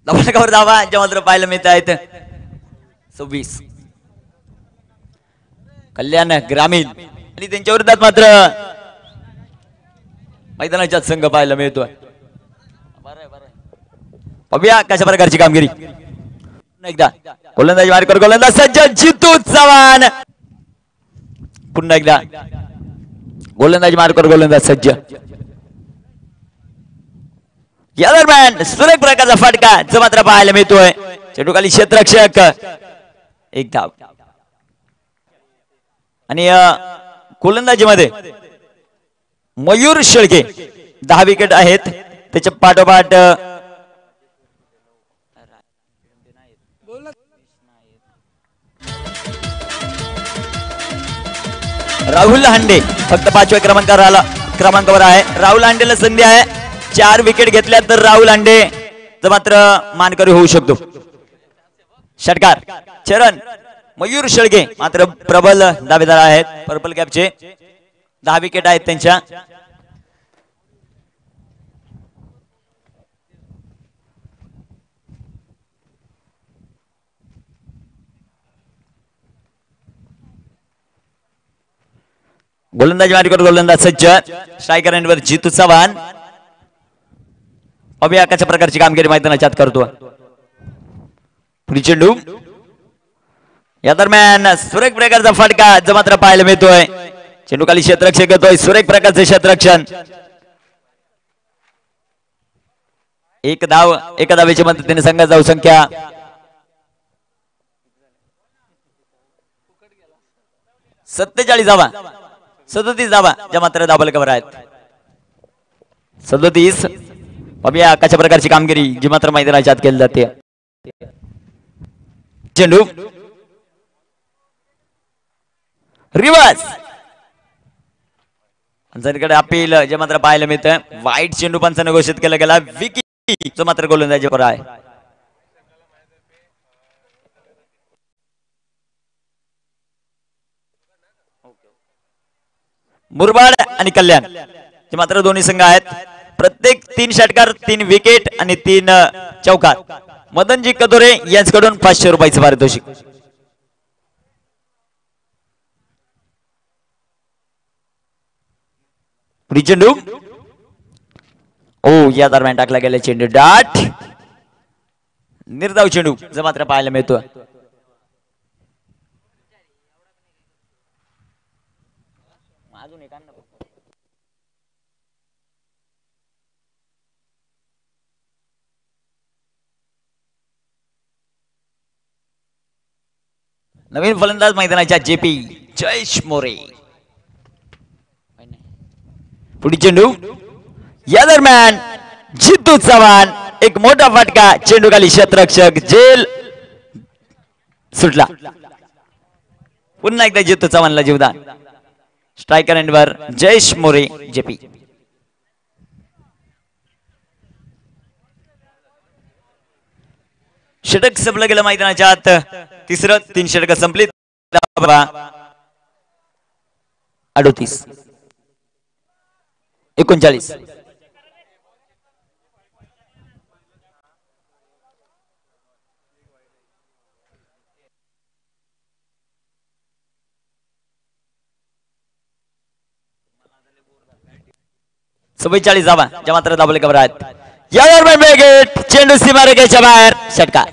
धाबाकावर धावा ज्या मात्र पाहायला मिळत आहेत 26 कल्याण ग्रामीण आणि त्यांच्या विरोधात मात्र मैदानाच्या संघ पाहायला मिळतोय. बघूया कशा प्रकारची कामगिरी. एकदा गोलंदाजी मार्कर गोलंदाज सज्ज जितू चव्हाण. पुन्हा एकदा गोलंदाजी मार्कर गोलंदाज सज्ज. या दरम्यान सुरेख प्रकारचा फटका जो मात्र पाहायला मिळतोय. चेंडू खाली क्षेत्ररक्षक एक धाव आणि गोलंदाजीमध्ये मयूर शेळके 10 विकेट आहेत. त्याच्या पाठोपाठ राहुल हांडे फक्त 5व्या क्रमांकावर आहे. राहुल हांडेला संधी आहे. 4 विकेट घेतल्या तर राहुल हांडे मात्र मानकरी होऊ शकतो. षटकार चरण मयूर शेळके मात्र प्रबल दावेदार आहेत. पर्पल कॅपचे 10 विकेट आहेत त्यांच्या. गोलंदाजी मार्कर गोलंदाज सज्ज. स्ट्रायकर एंडवर जितू चव्हाण. अभ्या कशा प्रकारची कामगिरी मैदानाच्या आत करतो. पुढे चेंडू या दरम्यान सुरेख प्रकारचा फटका जो मात्र पाहायला मिळतोय. चेंडू खाली क्षेत्ररक्षक येतोय. सुरेख प्रकारचे क्षेत्ररक्षण. एक धाव एका धावेच्या मदतीने संघाची धावसंख्या 47 धावा 37 धावा ज्या मात्र धावफलकावर आहेत. 37. बघूया कशा प्रकारची कामगिरी जी मात्र मैदानाच्या आत केली जाते. चेंडू रिवर्स जरीकडे अपील जे मात्र पाहायला मिळतं. वाईट चेंडू पंचाने घोषित केला गेला. विकेट जो मात्र गोलंदाजीवर आहे. मुरबाड आणि कल्याण जे मात्र दोन्ही संघ आहेत. प्रत्येक 3 षटकार 3 विकेट आणि 3 चौकार. मदनजी कदोरे यांच्याकडून 500 रुपयाचे पारितोषिक. चेंडू या दरम्यान टाकला गेला चेंडू डाट. निर्धाव चेंडू जो मात्र पाहायला मिळतो. नवीन फलंदाज मैदानाच्या जेपी जयेश मोरे. पुढे चेंडू या दरम्यान जितू चव्हाण. एक मोठा फटका. चेंडू खाली क्षेत्ररक्षक जेल सुटला. पुन्हा एकदा जितू चव्हाणला जीवदान. स्ट्रायकर एंडवर जयेश मोरे जेपी. षटक संपलं गेलं मैदानाच्या आत. तिसरं 3 षटक संपली. 38 39. चव्वेचाळीस धावा ज्या मात्र धावफलकावर आहेत. या दरम्यान विकेट. चेंडू सीमारेषेच्या बाहेर. षटकार.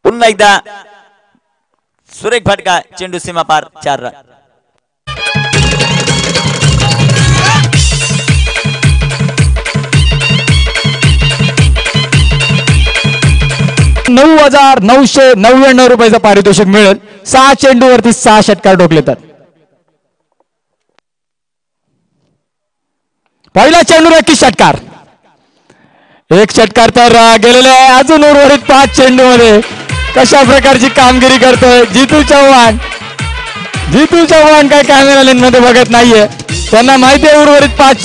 पुन्हा एकदा सुरेख फटका. चेंडू सीमा पार. 4 रन. ₹9,999 पारितोषिक मिळेल. 6 चेंडूवरती 6 षटकार ठोकले तर. पहिला चेंडू नक्की षटकार. एक षटकार तर गेलेले आहे. अजून उर्वरित 5 चेंडू मध्ये कशा प्रकारची कामगिरी करतोय जितू चव्हाण. जितू चव्हाण काय कॅमेरा लेन मध्ये बघत नाहीये, त्यांना माहिती आहे उर्वरित 5